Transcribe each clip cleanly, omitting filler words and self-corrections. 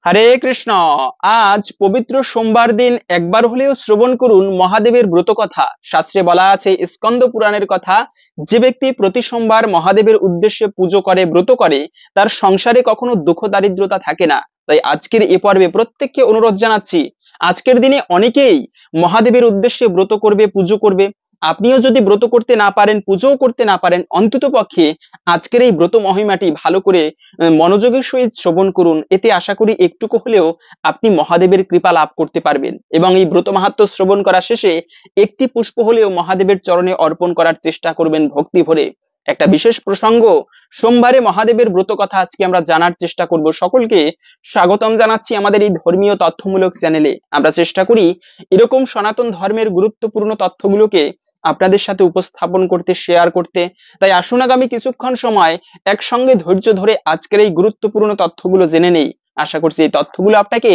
হরে কৃষ্ণ। আজ পবিত্র সোমবার দিন একবার হলেও শ্রবণ করুন মহাদেবের ব্রত কথা। শাস্ত্রে বলা আছে, স্কন্দ পুরাণের কথা, যে ব্যক্তি প্রতি সোমবার মহাদেবের উদ্দেশ্যে পুজো করে, ব্রত করে, তার সংসারে কখনো দুঃখ দারিদ্রতা থাকে না। তাই আজকের এ পর্বে প্রত্যেককে অনুরোধ জানাচ্ছি, আজকের দিনে অনেকেই মহাদেবের উদ্দেশ্যে ব্রত করবে, পুজো করবে। আপনিও যদি ব্রত করতে না পারেন, পুজোও করতে না পারেন, অন্তত পক্ষে আজকের এই ব্রত মহিমাটি ভালো করে মনোযোগের সহিত শ্রবণ করুন। এতে আশা করি একটুকু হলেও আপনি মহাদেবের কৃপা লাভ করতে পারবেন এবং এই ব্রত মাহাত্ম্য শ্রবণ করা শেষে একটি পুষ্প হলেও মহাদেবের চরণে অর্পণ করার চেষ্টা করবেন ভক্তি ভরে। একটা বিশেষ প্রসঙ্গ, সোমবারে মহাদেবের ব্রত কথা আজকে আমরা জানার চেষ্টা করব। সকলকে স্বাগতম জানাচ্ছি আমাদের এই ধর্মীয় তথ্যমূলক চ্যানেলে। আমরা চেষ্টা করি এরকম সনাতন ধর্মের গুরুত্বপূর্ণ তথ্যগুলোকে আপনাদের সাথে উপস্থাপন করতে, শেয়ার করতে। তাই আসুন আগামী কিছুক্ষণ সময় একসঙ্গে ধৈর্য ধরে আজকের এই গুরুত্বপূর্ণ তথ্যগুলো জেনে নেই। আশা করছি এই তথ্যগুলো আপনাকে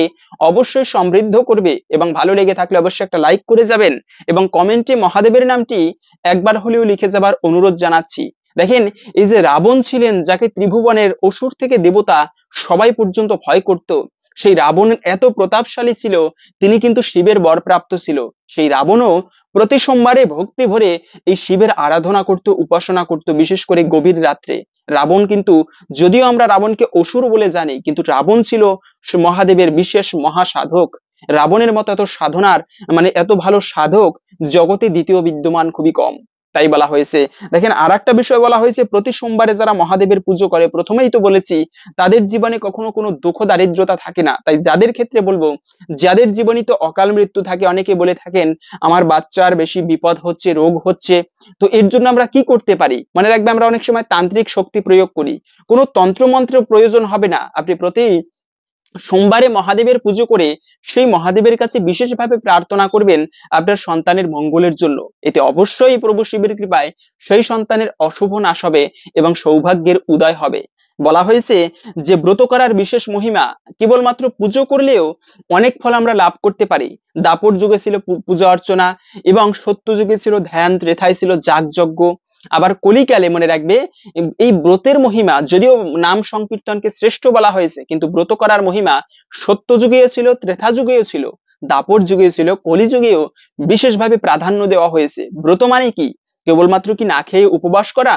অবশ্যই সমৃদ্ধ করবে এবং ভালো লেগে থাকলে অবশ্যই একটা লাইক করে যাবেন এবং কমেন্টে মহাদেবের নামটি একবার হলেও লিখে যাবার অনুরোধ জানাচ্ছি। দেখেন, এই যে রাবণ ছিলেন, যাকে ত্রিভুবনের অসুর থেকে দেবতা সবাই পর্যন্ত ভয় করত, সেই রাবণ এত প্রতাপশালী ছিল, তিনি কিন্তু শিবের বরপ্রাপ্ত ছিল। সেই রাবণও প্রতি সোমবারে ভক্তি ভরে এই শিবের আরাধনা করত, উপাসনা করত, বিশেষ করে গভীর রাত্রে। রাবণ কিন্তু, যদিও আমরা রাবণকে অসুর বলে জানি, কিন্তু রাবণ ছিল মহাদেবের বিশেষ মহাসাধক। রাবণের মতো এত সাধনার এত ভালো সাধক জগতে দ্বিতীয় বিদ্যমান খুবই কম। তাই বলা হয়েছে। দেখেন, আর একটা বিষয় বলা হয়েছে, প্রতি সোমবারে যারা মহাদেবের পুজো করে, প্রথমেই তো বলেছি, তাদের জীবনে কখনো কোনো দুঃখ দারিদ্রতা থাকে না। তাই যাদের ক্ষেত্রে বলবো, যাদের জীবনে তো অকাল মৃত্যু থাকে, অনেকে বলে থাকেন আমার বাচ্চার বেশি বিপদ হচ্ছে, রোগ হচ্ছে, তো এর জন্য আমরা কি করতে পারি? মনে রাখবে, আমরা অনেক সময় তান্ত্রিক শক্তি প্রয়োগ করি। কোনো তন্ত্রমন্ত্রের প্রয়োজন হবে না। আপনি প্রতি সোমবারে মহাদেবের পুজো করে সেই মহাদেবের কাছে বিশেষভাবে প্রার্থনা করবেন আপনার সন্তানের মঙ্গলের জন্য। এতে অবশ্যই প্রভু শিবের কৃপায় সেই সন্তানের অশুভ নাশ হবে এবং সৌভাগ্যের উদয় হবে। বলা হয়েছে যে ব্রত করার বিশেষ মহিমা, কেবলমাত্র পুজো করলেও অনেক ফল আমরা লাভ করতে পারি। দাপর যুগে ছিল পূজা অর্চনা এবং সত্য যুগে ছিল ধ্যান, ত্রেতায় ছিল যাগযজ্ঞ। আবার কলিকালে মনে রাখবে, এই ব্রতের মহিমা, যদিও নাম সংকীর্তনকে শ্রেষ্ঠ বলা হয়েছে, কিন্তু ব্রত করার মহিমা সত্য যুগেও ছিল, ত্রেতা যুগেও ছিল, দাপর যুগেও ছিল, কলি যুগেও বিশেষভাবে প্রাধান্য দেওয়া হয়েছে। ব্রত মানে কি? কেবলমাত্র কি না খেয়ে উপবাস করা?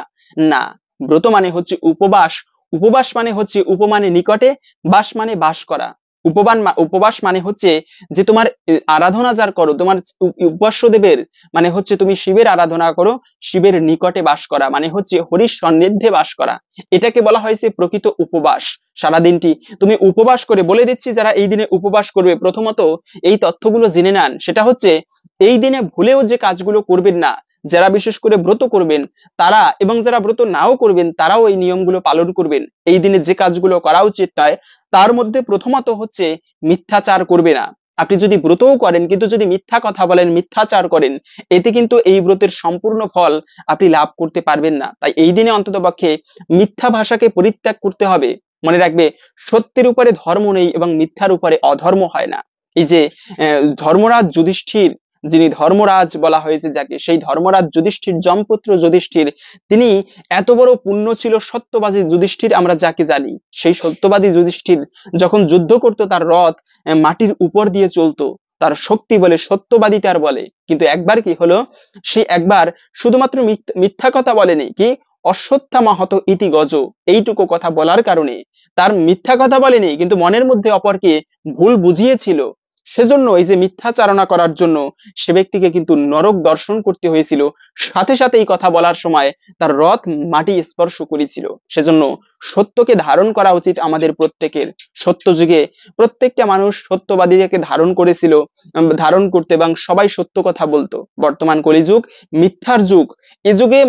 না, ব্রত মানে হচ্ছে উপবাস। উপবাস মানে হচ্ছে উপমানে নিকটে, বাস মানে বাস করা। উপবাস মানে হচ্ছে যে তোমার আরাধনা যার করো, তোমার উপাস্য দেবের মানে হচ্ছে তুমি শিবের আরাধনা করো, শিবের নিকটে বাস করা মানে হচ্ছে হরির সান্নিধ্যে বাস করা। এটাকে বলা হয়েছে প্রকৃত উপবাস। সারাদিনটি তুমি উপবাস করে, বলে দিচ্ছি যারা এই দিনে উপবাস করবে, প্রথমত এই তথ্যগুলো জেনে নেন। সেটা হচ্ছে, এই দিনে ভুলেও যে কাজগুলো করবেন না। যারা বিশেষ করে ব্রত করবেন তারা, এবং যারা ব্রত নাও করবেন তারাও এই নিয়মগুলো পালন করবেন। এই দিনে যে কাজগুলো করা উচিত নয়, তার মধ্যে প্রথমত হচ্ছে মিথ্যাচার করবে না। আপনি যদি ব্রতও করেন কিন্তু যদি মিথ্যা কথা বলেন, মিথ্যাচার করেন, এতে কিন্তু এই ব্রতের সম্পূর্ণ ফল আপনি লাভ করতে পারবেন না। তাই এই দিনে অন্ততপক্ষে মিথ্যা ভাষাকে পরিত্যাগ করতে হবে। মনে রাখবে, সত্যের উপরে ধর্ম নেই এবং মিথ্যার উপরে অধর্ম হয় না। এই যে ধর্মরাজ যুধিষ্ঠির, যিনি ধর্মরাজ বলা হয়েছে যাকে, সেই ধর্মরাজ যুধিষ্ঠির, জমপুত্র যুধিষ্ঠির, তিনি এত বড় পুণ্য ছিল। সত্যবাদী যুধিষ্ঠির আমরা যাকে জানি, সেই সত্যবাদী যুধিষ্ঠির যখন যুদ্ধ করতো, তার রথ মাটির উপর দিয়ে চলতো, তার শক্তি বলে, সত্যবাদী তার বলে। কিন্তু একবার কি হলো, সে একবার শুধুমাত্র মিথ্যা কথা বলেনি, কি অশ্বত্থামা হত ইতি গজ, এইটুকু কথা বলার কারণে তার মিথ্যা কথা বলেনি, কিন্তু মনের মধ্যে অপরকে ভুল বুঝিয়েছিল। সেজন্য এই যে মিথ্যাচারণা করার জন্য সে ব্যক্তিকে কিন্তু নরক দর্শন করতে হয়েছিল। সাথে সাথে এই কথা বলার সময় তার রথ মাটি স্পর্শ করেছিল। সেজন্য সত্যকে ধারণ করা উচিত আমাদের প্রত্যেকের। সত্য যুগে প্রত্যেকটা মানুষ সত্যবাদীকে ধারণ করেছিল, ধারণ করতে, এবং সবাই সত্য কথা বলতো। বর্তমান কলিযুগ মিথ্যার যুগ। এই যুগে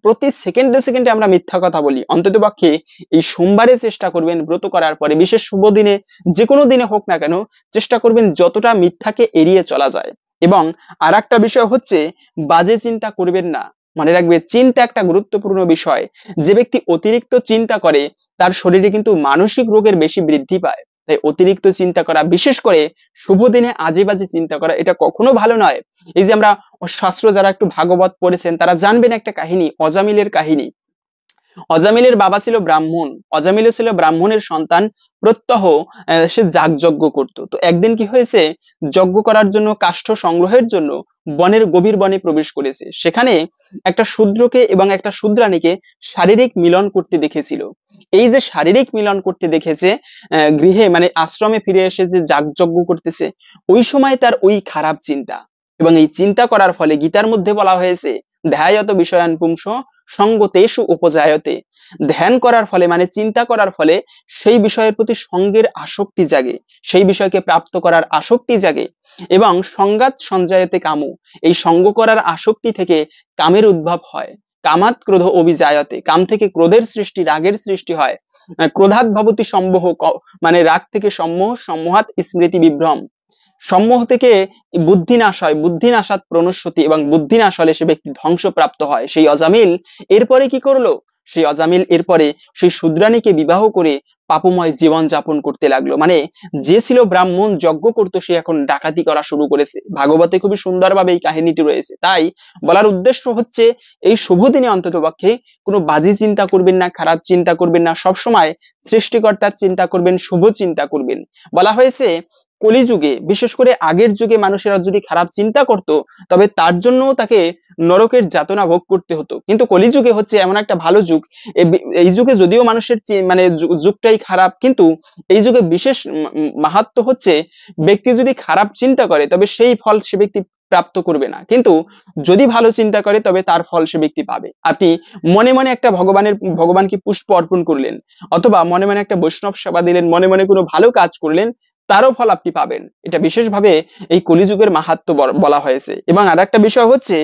প্রতি সেকেন্ডে সেকেন্ডে আমরা মিথ্যা কথা বলি। অন্তত পক্ষে এই সোমবারে চেষ্টা করবেন ব্রত করার পরে, বিশেষ শুভ দিনে, যে কোনো দিনে হোক না কেন, চেষ্টা করবেন যতটা মিথ্যাকে এড়িয়ে চলা যায়। এবং আর একটা বিষয় হচ্ছে, বাজে চিন্তা করবেন না। মনে রাখবে, চিন্তা একটা গুরুত্বপূর্ণ বিষয়। যে ব্যক্তি অতিরিক্ত চিন্তা করে তার শরীরে কিন্তু মানসিক রোগের বেশি বৃদ্ধি পায়। তাই অতিরিক্ত চিন্তা করা, বিশেষ করে শুভ দিনে আজে বাজে চিন্তা করা, এটা কখনো ভালো নয়। এই যে আমরা শাস্ত্র, যারা একটু ভাগবত পড়েছেন তারা জানবেন একটা কাহিনী, অজামিলের কাহিনী। অজামিলের বাবা ছিল ব্রাহ্মণ, অজামিলও ছিল ব্রাহ্মণের সন্তান। প্রত্যহ সে যাগযজ্ঞ করত। তো একদিন কি হয়েছে, যজ্ঞ করার জন্য কাষ্ঠ সংগ্রহের জন্য বনের গভীর বনে প্রবেশ করেছে। সেখানে একটা শূদ্রকে এবং একটা শূদ্রাণীকে শারীরিক মিলন করতে দেখেছিল। এই যে শারীরিক মিলন করতে দেখেছে, গৃহে মানে আশ্রমে ফিরে এসে যে যাগযজ্ঞ করতেছে, ওই সময় তার ওই খারাপ চিন্তা, এবং এই চিন্তা করার ফলে গীতার মধ্যে বলা হয়েছে ধ্যায়ত বিষয়ান পুংস সঙ্গতেষু উপজায়তে। ধ্যান করার ফলে মানে চিন্তা করার ফলে সেই বিষয়ের প্রতি সঙ্গের আসক্তি জাগে, সেই বিষয়কে প্রাপ্ত করার আসক্তি জাগে, এবং সংগাত সঞ্জায়তে কামু, এই সঙ্গ করার আসক্তি থেকে কামের উদ্ভব হয়। কামাত ক্রোধ অভিজায়তে, কাম থেকে ক্রোধের সৃষ্টি, রাগের সৃষ্টি হয়। ক্রোধাৎ ভবতি সম্মোহ, মানে রাগ থেকে সম্মোহ, সম্মোহাৎ স্মৃতি বিভ্রম, সম্মোহ থেকে বুদ্ধি নাশ হয়, বুদ্ধি নাশাৎ প্রণশ্যতি, এবং বুদ্ধি নাশ হলে সে ব্যক্তি ধ্বংসপ্রাপ্ত হয়। সেই অজামিল এরপরে কি করলো, সেই অজামিল এরপরে সেই শূদ্রাণীকে বিবাহ করে পাপময় জীবন যাপন করতে লাগলো। মানে যে ছিল ব্রাহ্মণ, যজ্ঞ করতো, সে এখন ডাকাতি করা শুরু করেছে। ভাগবতে খুবই সুন্দরভাবে এই কাহিনীটি রয়েছে। তাই বলার উদ্দেশ্য হচ্ছে, এই শুভ দিনে অন্তত পক্ষে কোনো বাজে চিন্তা করবেন না, খারাপ চিন্তা করবেন না, সবসময় সৃষ্টিকর্তার চিন্তা করবেন, শুভ চিন্তা করবেন। বলা হয়েছে কলিযুগে, বিশেষ করে আগের যুগে মানুষেরা যদি খারাপ চিন্তা করত, তবে তার জন্য তাকে নরকের যাতনা ভোগ করতে হতো। কিন্তু কলিযুগে হচ্ছে এমন একটা ভালো যুগ, এই যুগে যদিও মানুষের মানে যুগটাই খারাপ, কিন্তু এই যুগে বিশেষ মাহাত্ম্য হচ্ছে, ব্যক্তি যদি খারাপ চিন্তা করে তবে সেই ফল সে ব্যক্তি প্রাপ্ত করবে না, কিন্তু যদি ভালো চিন্তা করে তবে তার ফল সে ব্যক্তি পাবে। আপনি মনে মনে একটা ভগবানকে পুষ্প অর্পণ করলেন, অথবা মনে মনে একটা বৈষ্ণব সেবা দিলেন, মনে মনে কোনো ভালো কাজ করলেন, তারও ফল আপনি পাবেন। এটা বিশেষভাবে এই কলিযুগের মাহাত্ম্য বলা হয়েছে। এবং আর একটা বিষয় হচ্ছে,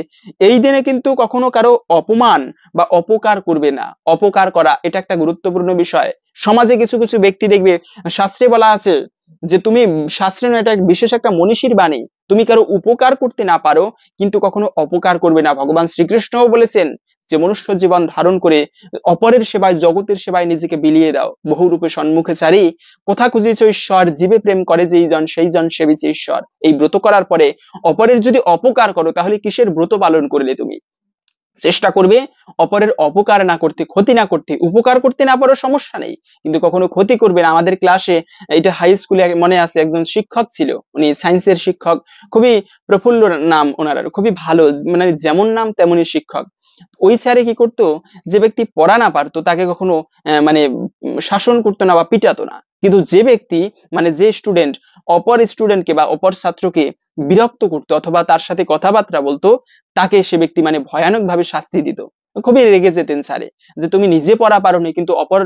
এই দিনে কিন্তু কখনো কারো অপমান বা অপকার করবে না। অপকার করা এটা একটা গুরুত্বপূর্ণ বিষয়। সমাজে কিছু কিছু ব্যক্তি দেখবে, শাস্ত্রে বলা আছে যে তুমি, শাস্ত্রে নয়, এটা বিশেষ একটা মনীষীর বাণী, তুমি কারো উপকার করতে না পারো কিন্তু কখনো অপকার করবে না। ভগবান শ্রীকৃষ্ণও বলেছেন যে মনুষ্য জীবন ধারণ করে অপরের সেবায়, জগতের সেবায় নিজেকে বিলিয়ে দাও। বহুরূপে সন্মুখে চারি, কোথা খুঁজিছ ঈশ্বর, জীবে প্রেম করে যেই জন সেই জন সেবিছে ঈশ্বর। এই ব্রত করার পরে অপরের যদি অপকার করো, তাহলে কিসের ব্রত পালন করলে তুমি? চেষ্টা করবে অপরের অপকার না করতে, ক্ষতি না করতে। উপকার করতে না পারো সমস্যা নেই, কিন্তু কখনো ক্ষতি করবে না। আমাদের ক্লাসে, এটা হাই স্কুলে মনে আছে, একজন শিক্ষক ছিল, উনি সায়েন্সের শিক্ষক, খুবই প্রফুল্ল নাম ওনার, খুবই ভালো, মানে যেমন নাম তেমনই শিক্ষক। ওই স্যারে কি করতো, যে ব্যক্তি পড়া না পারতো তাকে কখনো মানে শাসন করতো না বা পিটাতো না, কিন্তু যে ব্যক্তি মানে যে স্টুডেন্ট অপর স্টুডেন্টকে বা অপর ছাত্রকে বিরক্ত করতো অথবা তার সাথে কথাবার্তা বলতো, তাকে সে ব্যক্তি মানে ভয়ানক ভাবে শাস্তি দিত। খুবই রেগে যেতেন স্যারে, যে তুমি নিজে পড়া পারোনি কিন্তু অপর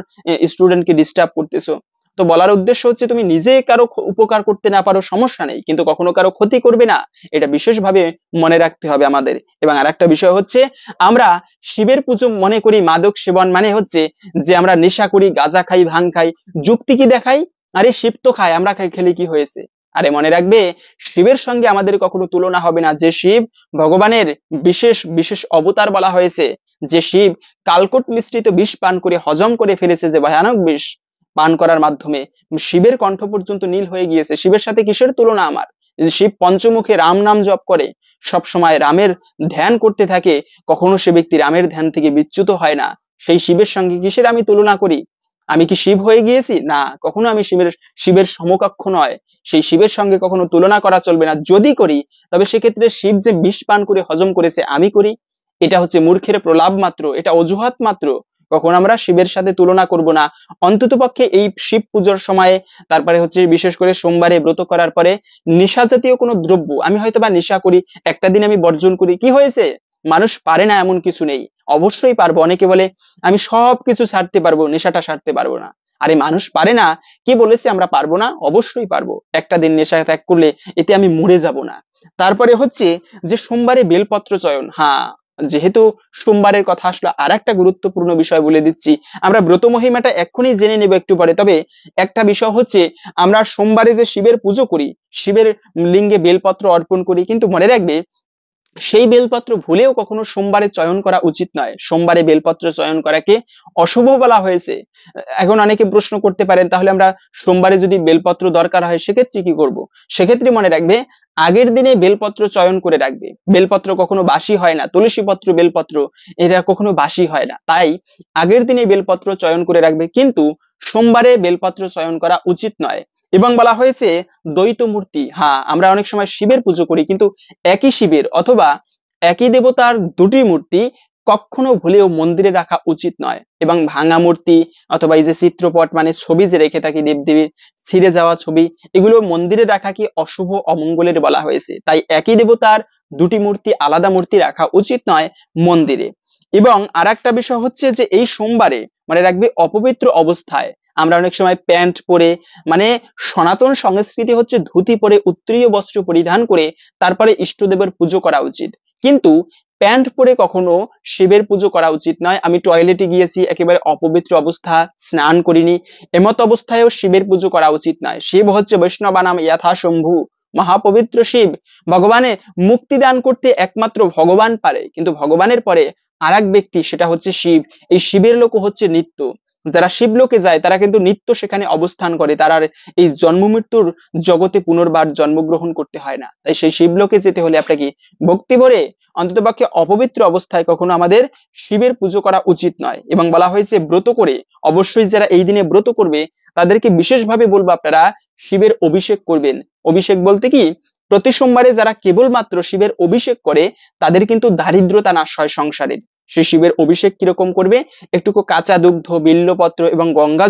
স্টুডেন্টকে ডিস্টার্ব করতেছো। তো বলার উদ্দেশ্য হচ্ছে, তুমি নিজে কারো উপকার করতে না পারো সমস্যা নেই, কিন্তু কখনো কারো ক্ষতি করবে না। এটা বিশেষভাবে মনে রাখতে হবে আমাদের। এবং আরেকটা বিষয় হচ্ছে, আমরা শিবের পুজো মনে করি মাদক সেবন, মানে হচ্ছে যে আমরা নেশা করি, গাঁজা খাই, ভাং খাই, যুক্তি কি দেখাই, আরে শিব তো খায়, আমরা খাই, খেলে কি হয়েছে? আরে মনে রাখবে, শিবের সঙ্গে আমাদের কখনো তুলনা হবে না। যে শিব ভগবানের বিশেষ বিশেষ অবতার বলা হয়েছে, যে শিব কালকট মিশ্রিত বিষ পান করে হজম করে ফেলেছে, যে ভয়ানক বিষ পান করার মাধ্যমে শিবের কণ্ঠ পর্যন্ত নীল হয়ে গিয়েছে। শিবের সাথে কিসের তুলনা আমার? শিব পঞ্চমুখে রাম নাম জপ করে, সব সময় রামের ধ্যান করতে থাকে, কখনো সে ব্যক্তি রামের ধ্যান থেকে বিচ্যুত হয় না। সেই শিবের সঙ্গে কিসের আমি তুলনা করি? আমি কি শিব হয়ে গিয়েছি? না, কখনো আমি শিবের সমকক্ষ নয়। সেই শিবের সঙ্গে কখনো তুলনা করা চলবে না। যদি করি, তবে সেক্ষেত্রে শিব যে বিষ পান করে হজম করেছে, আমি করি, এটা হচ্ছে মূর্খের প্রলাপ মাত্র, এটা অজুহাত মাত্র। কখন আমরা শিবের সাথে তুলনা করব না। অন্তত পক্ষে এই শিব পুজোর সময়ে, তারপরে হচ্ছে বিশেষ করে সোমবারে ব্রত করার পরে নেশা জাতীয় কোনো দ্রব্য, আমি হয়তো বা নেশা করি, একটা দিন আমি বর্জন করি, কি হয়েছে? মানুষ পারে না এমন কিছু নেই, অবশ্যই পারবো। অনেকে বলে আমি সবকিছু ছাড়তে পারবো, নেশাটা ছাড়তে পারবো না। আরে মানুষ পারে না, কে বলেছে আমরা পারবো না? অবশ্যই পারবো। একটা দিন নেশা ত্যাগ করলে এতে আমি মরে যাব না। তারপরে হচ্ছে যে সোমবারে বেলপত্র চয়ন, হ্যাঁ, যেহেতু সোমবারের কথা আসলো, আর একটা গুরুত্বপূর্ণ বিষয় বলে দিচ্ছি। আমরা ব্রত মহিমাটা এক্ষুনি জেনে নেব একটু পরে, তবে একটা বিষয় হচ্ছে, আমরা সোমবারে যে শিবের পুজো করি, শিবের লিঙ্গে বেলপত্র অর্পণ করি, কিন্তু মনে রাখবে সেই বেলপত্র ভুলেও কখনো সোমবারে চয়ন করা উচিত নয়। সোমবারে বেলপত্র চয়ন করাকে অশুভ বলা হয়েছে। এখন অনেকে প্রশ্ন করতে পারেন, তাহলে আমরা সোমবারে যদি বেলপত্র দরকার হয় সেক্ষেত্রে কি করব? সেক্ষেত্রে মনে রাখবে, আগের দিনে বেলপত্র চয়ন করে রাখবে। বেলপত্র কখনো বাসি হয় না, তুলসী পত্র, বেলপত্র এরা কখনো বাসি হয় না, তাই আগের দিনে বেলপত্র চয়ন করে রাখবে, কিন্তু সোমবারে বেলপত্র চয়ন করা উচিত নয়। এবং বলা হয়েছে দ্বৈত মূর্তি, হ্যাঁ আমরা অনেক সময় শিবের পুজো করি, কিন্তু একই শিবের অথবা একই দেবতার দুটি মূর্তি কখনো ভুলেও মন্দিরে রাখা উচিত নয়। এবং ভাঙা মূর্তি অথবা এই যে চিত্রপট মানে ছবি যে রেখে থাকি দেবদেবীর, ছিঁড়ে যাওয়া ছবি, এগুলো মন্দিরে রাখা কি অশুভ অমঙ্গলের বলা হয়েছে। তাই একই দেবতার দুটি মূর্তি, আলাদা মূর্তি রাখা উচিত নয় মন্দিরে। এবং আর একটা বিষয় হচ্ছে যে এই সোমবারে মানে রাখবে অপবিত্র অবস্থায় আমরা অনেক সময় প্যান্ট পরে, মানে সনাতন সংস্কৃতি হচ্ছে ধুতি পরে উত্তরীয় বস্ত্র পরিধান করে তারপরে ইষ্টদেবের পুজো করা উচিত, কিন্তু প্যান্ট পরে কখনো শিবের পুজো করা উচিত নয়। আমি টয়লেটে গিয়েছি, একেবারে অপবিত্র অবস্থা, স্নান করিনি, এমত অবস্থায়ও শিবের পুজো করা উচিত নয়। শিব হচ্ছে বৈষ্ণবানাম যথা শম্ভু, মহাপবিত্র শিব। ভগবানে মুক্তি দান করতে একমাত্র ভগবান পারে, কিন্তু ভগবানের পরে আর এক ব্যক্তি, সেটা হচ্ছে শিব। এই শিবের লোক হচ্ছে নিত্য। যারা শিবলোকে যায় তারা কিন্তু নিত্য সেখানে অবস্থান করে, তারা এই জন্ম মৃত্যুর জগতে পুনর্বার জন্মগ্রহণ করতে হয় না। তাই সেই শিবলোকে যেতে হলে আপনাকে ভক্তি ভরে অন্ততপক্ষে অপবিত্র অবস্থায় কখনো আমাদের শিবের পুজো করা উচিত নয়। এবং বলা হয়েছে ব্রত করে, অবশ্যই যারা এই দিনে ব্রত করবে তাদেরকে বিশেষভাবে বলবো আপনারা শিবের অভিষেক করবেন। অভিষেক বলতে কি, প্রতি সোমবারে যারা কেবলমাত্র শিবের অভিষেক করে তাদের কিন্তু দারিদ্রতা নাশ হয় সংসারের। সেই শিবের অভিষেক কিরকম করবে, একটুকু কাঁচা দুগ্ধ, বিল্লপত্র এবং গঙ্গা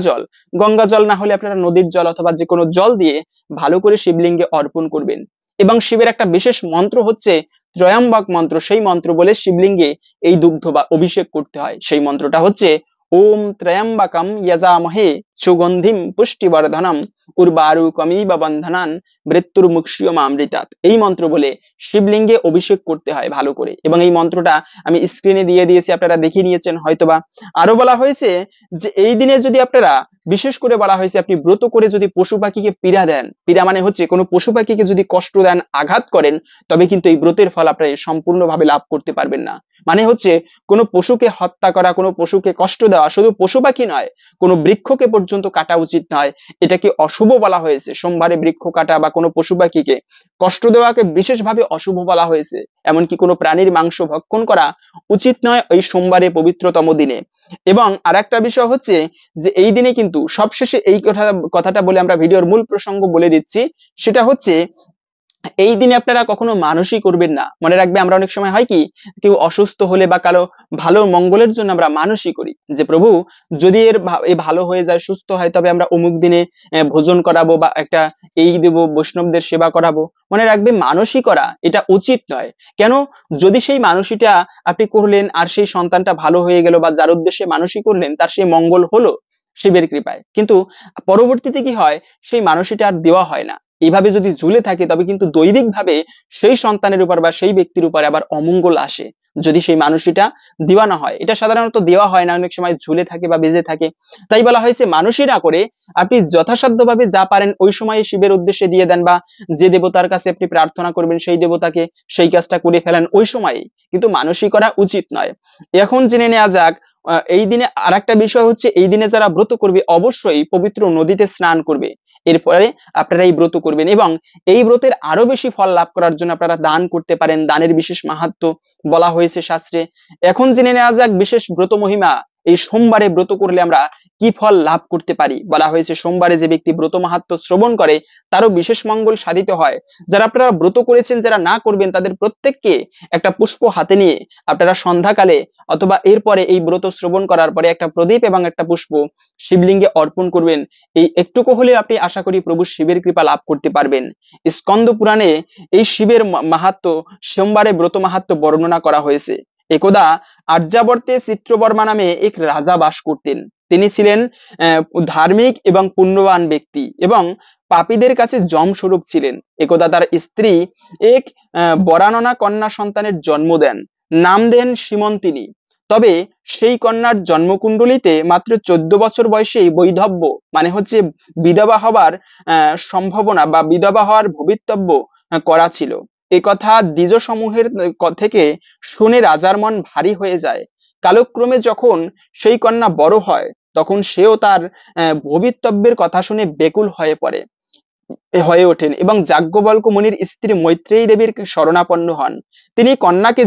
জল না হলে আপনারা নদীর জল অথবা যে কোনো জল দিয়ে ভালো করে শিবলিঙ্গে অর্পণ করবেন। এবং শিবের একটা বিশেষ মন্ত্র হচ্ছে ত্রয়ম্বক মন্ত্র, সেই মন্ত্র বলে শিবলিঙ্গে এই দুগ্ধ বা অভিষেক করতে হয়। সেই মন্ত্রটা হচ্ছে ওম ত্রয়ম্বকম যজামহে সুগন্ধিম পুষ্টিবর্ধনম উর্বারুকমিব বন্ধনান মৃত্যুর্মুক্ষীয়মামৃতাৎ। এই মন্ত্র বলে শিবলিঙ্গে অভিষেক করতে হয় ভালো করে। এবং এই মন্ত্রটা আমি স্ক্রিনে দিয়ে দিয়েছি, আপনারা দেখে নিয়েছেন হয়তোবা। আরো বলা হয়েছে যে এই দিনে যদি আপনারা, বিশেষ করে বলা হয়েছে আপনি ব্রত করে যদি পশু পাখিকে পীড়া দেন, পীড়া মানে হচ্ছে কোনো পশু পাখিকে যদি কষ্ট দেন, আঘাত করেন, তবে কিন্তু এই ব্রতের ফল আপনি সম্পূর্ণভাবে লাভ করতে পারবেন না। মানে হচ্ছে কোনো পশুকে হত্যা করা, কোনো পশুকে কষ্ট দেওয়া, শুধু পশু পাখি নয়, কোনো বৃক্ষকে পর্যন্ত কাটা উচিত নয়, এটাকে অশুভ বলা হয়েছে। সোমবারে বৃক্ষ কাটা বা কোনো পশু পাখিকে কষ্ট দেওয়াকে বিশেষভাবে অশুভ বলা হয়েছে। এমনকি কোনো প্রাণীর মাংস ভক্ষণ করা উচিত নয় এই সোমবারে পবিত্রতম দিনে। এবং আর একটা বিষয় হচ্ছে যে এই দিনে কিন্তু সবশেষে এই কথাটা বলে আমরা ভিডিওর মূল প্রসঙ্গ বলে দিচ্ছি, সেটা হচ্ছে এই দিনে আপনারা কখনো মানসই করবেন না। মনে রাখবে, আমরা অনেক সময় হয় কি, কেউ অসুস্থ হলে বা কারো ভালো মঙ্গলের জন্য আমরা মানসই করি যে প্রভু যদি এ ভালো হয়ে যায়, সুস্থ হয়, তবে আমরা অমুক দিনে ভোজন করাবো বা একটা এই দেব, বৈষ্ণবদের সেবা করাবো। মনে রাখবে, মানসই করা এটা উচিত নয়। কেন? যদি সেই মানসিটা আপনি করলেন আর সেই সন্তানটা ভালো হয়ে গেল, বা যার উদ্দেশ্যে মানসই করলেন তার সেই মঙ্গল হলো শিবের কৃপায়, কিন্তু পরবর্তীতে কি হয়, সেই মানসিটা আর দেওয়া হয় না। এইভাবে যদি ঝুলে থাকে তবে কিন্তু দৈবিক ভাবে সেই সন্তানের উপর বা সেই ব্যক্তির উপর আবার অমঙ্গল আসে, যদি সেই মানুষটা দেওয়া না হয়। এটা সাধারণত দেওয়া হয় না, অনেক সময় ঝুলে থাকে বা বেজে থাকে। তাই বলা হয়েছে মানুষই না করে আপনি যথাসাধ্যভাবে যা পারেন ওই সময়ে শিবের উদ্দেশ্যে দিয়ে দেন, বা যে দেবতার কাছে আপনি প্রার্থনা করবেন সেই দেবতাকে সেই কাজটা করে ফেলেন ওই সময়েই, কিন্তু মানুষই করা উচিত নয়। এখন জেনে নেওয়া যাক এই দিনে আর একটা বিষয় হচ্ছে, এই দিনে যারা ব্রত করবে অবশ্যই পবিত্র নদীতে স্নান করবে, এরপরে আপনারা এই ব্রত করবেন। এবং এই ব্রতের আরো বেশি ফল লাভ করার জন্য আপনারা দান করতে পারেন, দানের বিশেষ মাহাত্ম্য বলা হয়েছে শাস্ত্রে। এখন জেনে নেওয়া যাক বিশেষ ব্রত মহিমা, এই সোমবারে ব্রত করলে আমরা কি ফল লাভ করতে পারি। বলা হয়েছে সোমবারে যে ব্যক্তি ব্রত মাহাত্ম্য শ্রবণ করে তারও বিশেষ মঙ্গল সাধিত হয়। যারা আপনারা ব্রত করেছেন, যারা না করবেন, তাদের প্রত্যেককে একটা পুষ্প হাতে নিয়ে আপনারা সন্ধ্যাকালে অথবা এরপরে এই ব্রত শ্রবণ করার পরে একটা প্রদীপ এবং একটা পুষ্প শিবলিঙ্গে অর্পণ করবেন। এই একটুকু হলে আপনি আশা করি প্রভু শিবের কৃপা লাভ করতে পারবেন। স্কন্দ পুরাণে এই শিবের মাহাত্ম্য, সোমবারে ব্রত মাহাত্ম্য বর্ণনা করা হয়েছে। একদা আর্যাবর্তে চিত্রবর্মা নামে এক রাজা বাস করতেন। তিনি ছিলেন ধার্মিক এবং পুণ্যবান ব্যক্তি এবং পাপীদের কাছে যম স্বরূপ ছিলেন। একদা তার স্ত্রী এক বরাননা কন্যা সন্তানের জন্ম দেন, নাম দেন সীমন্তিনী। তবে সেই কন্যার জন্মকুণ্ডলিতে মাত্র 14 বছর বয়সেই বৈধব্য মানে হচ্ছে বিধবা হবার সম্ভাবনা বা বিধবা হওয়ার ভবিতব্য করা ছিল। এ কথা দ্বিজ সমূহের থেকে শুনে রাজার মন ভারী হয়ে যায়। কালক্রমে যখন সেই কন্যা বড় হয় তখন সেও তার ভবিতব্যের কথা শুনে বেকুল হয়ে ওঠেন এবং যাজ্ঞবল্ক্য মুনির স্ত্রী মৈত্রেয়ী দেবীর শরণাপন্ন হন। তিনি কন্যাকে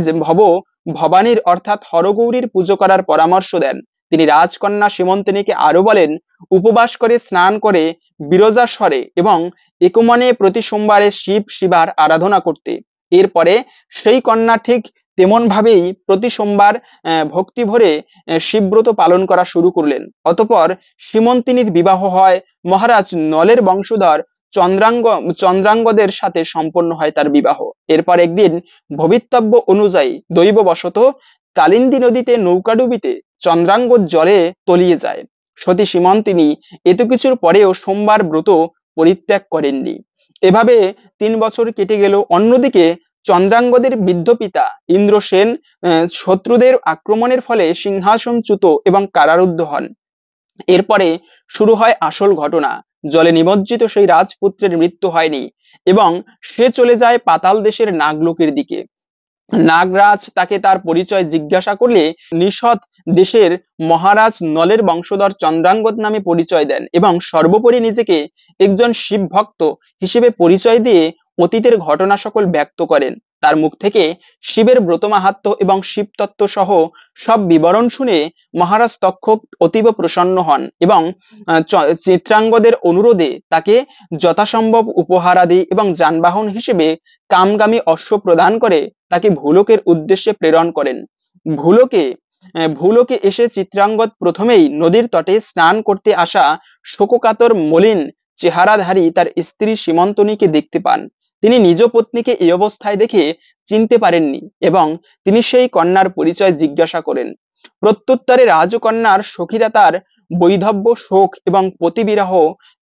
ভবানীর অর্থাৎ হরগৌরীর পুজো করার পরামর্শ দেন। তিনি রাজকন্যা সীমন্তিনীকে আরো বলেন উপবাস করে স্নান করে বিরজাস্বরে এবং একমনে প্রতি সোমবারে শিবার আরাধনা করতে। এরপরে সেই কন্যা ঠিক তেমন ভাবেই প্রতি সোমবার ভক্তি ভরে শিবব্রত পালন করা শুরু করলেন। অতঃপর সীমন্তিনীর বিবাহ হয় মহারাজ নলের বংশধর চন্দ্রাঙ্গদের সাথে সম্পন্ন হয় তার বিবাহ। এরপর একদিন ভবিতব্য অনুযায়ী দৈববশত কালিন্দী নদীতে নৌকাডুবিতে চন্দ্রাঙ্গ জলে তলিয়ে যায়। সতী সীমন্তিনী এত কিছুর পরেও সোমবার ব্রত পরিত্যাগ করেননি। এভাবে 3 বছর কেটে গেল। অন্যদিকে চন্দ্রাঙ্গদের বৃদ্ধ পিতা ইন্দ্রসেন শত্রুদের আক্রমণের ফলে সিংহাসনচ্যুত এবং কারারুদ্ধ হন। এরপরে শুরু হয় আসল ঘটনা। জলে নিমজ্জিত সেই রাজপুত্রের মৃত্যু হয়নি এবং সে চলে যায় পাতাল দেশের নাগলোকের দিকে। নাগরাজ তাকে তার পরিচয় জিজ্ঞাসা করলে নিষদ দেশের মহারাজ নলের বংশধর চন্দ্রাঙ্গদ নামে পরিচয় দেন এবং সর্বোপরি নিজেকে একজন শিব ভক্ত হিসেবে পরিচয় দিয়ে অতীতের ঘটনা সকল ব্যক্ত করেন। তার মুখ থেকে শিবের ব্রত মাহাত্ম্য এবং শিব তত্ত্ব সহ সব বিবরণ শুনে মহারাজ তক্ষক অতীব প্রসন্ন হন এবং চিত্রাঙ্গদের অনুরোধে তাকে যথাসম্ভব উপহারাদি এবং যানবাহন হিসেবে কামগামী অশ্ব প্রদান করে তাকে ভূলোকের উদ্দেশ্যে প্রেরণ করেন। ভূলোকে এসে চিত্রাঙ্গদ প্রথমেই নদীর তটে স্নান করতে আসা শোককাতর মলিন চেহারাধারী তার স্ত্রী সীমন্তনীকে দেখতে পান। তিনি নিজ পত্নীকে এই অবস্থায় দেখে চিনতে পারেননি এবং তিনি সেই কন্যার পরিচয় জিজ্ঞাসা করেন। প্রত্যুত্তরে রাজকন্যার সখীরা তার বৈধব্য, শোক এবং পতিবিরহ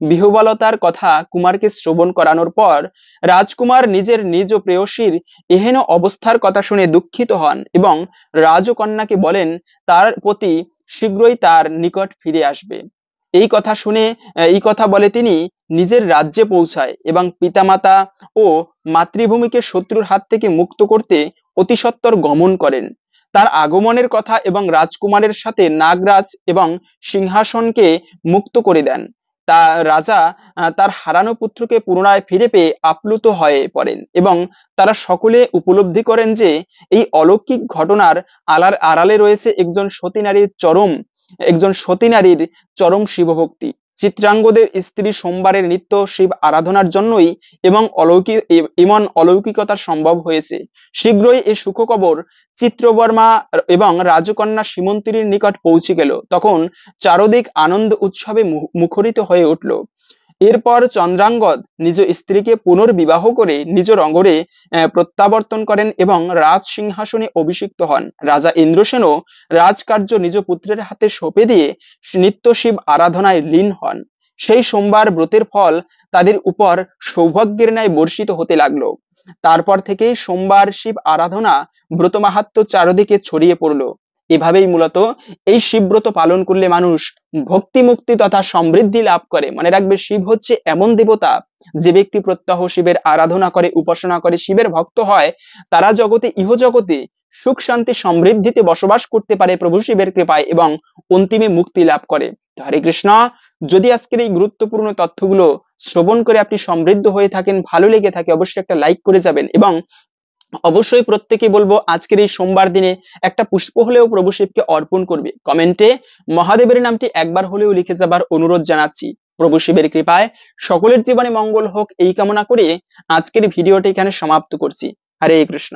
বিহ্বলতার কথা কুমারকে শ্রবণ করানোর পর রাজকুমার নিজের নিজ প্রেয়সীর এহেন অবস্থার কথা শুনে দুঃখিত হন এবং রাজকন্যাকে বলেন তার প্রতি শীঘ্রই তার নিকট ফিরে আসবে। এই কথা বলে তিনি নিজের রাজ্যে পৌঁছায় এবং পিতামাতা ও মাতৃভূমিকে শত্রুর হাত থেকে মুক্ত করতে অতি সত্বর গমন করেন। তার আগমনের কথা এবং রাজকুমারের সাথে নাগরাজ এবং সিংহাসনকে মুক্ত করে দেন। তা রাজা তার হারানো পুত্রকে পুনরায় ফিরে পেয়ে আপ্লুত হয়ে পড়েন এবং তারা সকলে উপলব্ধি করেন যে এই অলৌকিক ঘটনার আড়ালে রয়েছে একজন সতী নারীর চরম শিবভক্তি। চিত্রাঙ্গদের স্ত্রী সোমবারের নিত্য শিব আরাধনার জন্যই এমন অলৌকিকতা সম্ভব হয়েছে। শীঘ্রই এই সুখবর চিত্রবর্মা এবং রাজকন্যা সীমন্তিনীর নিকট পৌঁছে গেল। তখন চারদিক আনন্দ উৎসবে মুখরিত হয়ে উঠল। এরপর চন্দ্রাঙ্গদ নিজ স্ত্রীকে পুনর্বিবাহ করে নিজ নগরে প্রত্যাবর্তন করেন এবং রাজ সিংহাসনে অভিষিক্ত হন। রাজা ইন্দ্রসেনও রাজকার্য নিজ পুত্রের হাতে সঁপে দিয়ে নিত্য শিব আরাধনায় লীন হন। সেই সোমবার ব্রতের ফল তাদের উপর সৌভাগ্যের ন্যায় বর্ষিত হতে লাগলো। তারপর থেকেই সোমবার শিব আরাধনা ব্রত মাহাত্ম্য চারদিকে ছড়িয়ে পড়লো। এভাবেই মূলত এই শিবব্রত পালন করলে মানুষ ভক্তি, মুক্তি তথা সমৃদ্ধি লাভ করে। মনে রাখবে, শিব হচ্ছে এমন দেবতা, যে ব্যক্তি প্রত্যহ শিবের আরাধনা করে, উপাসনা করে, শিবের ভক্ত হয়, তারা ইহজগতে সুখ, শান্তি, সমৃদ্ধিতে বসবাস করতে পারে প্রভু শিবের কৃপায় এবং অন্তিমে মুক্তি লাভ করে। হরে কৃষ্ণ। যদি আজকের এই গুরুত্বপূর্ণ তথ্যগুলো শ্রবণ করে আপনি সমৃদ্ধ হয়ে থাকেন, ভালো লেগে থাকে, অবশ্যই একটা লাইক করে যাবেন এবং অবশ্যই প্রত্যেকে বলবো আজকের এই সোমবার দিনে একটা পুষ্প হলেও প্রভু শিবকে অর্পণ করবে। কমেন্টে মহাদেবের নামটি একবার হলেও লিখে যাবার অনুরোধ জানাচ্ছি। প্রভু শিবের কৃপায় সকলের জীবনে মঙ্গল হোক এই কামনা করে আজকের ভিডিওটি এখানে সমাপ্ত করছি। হরে কৃষ্ণ।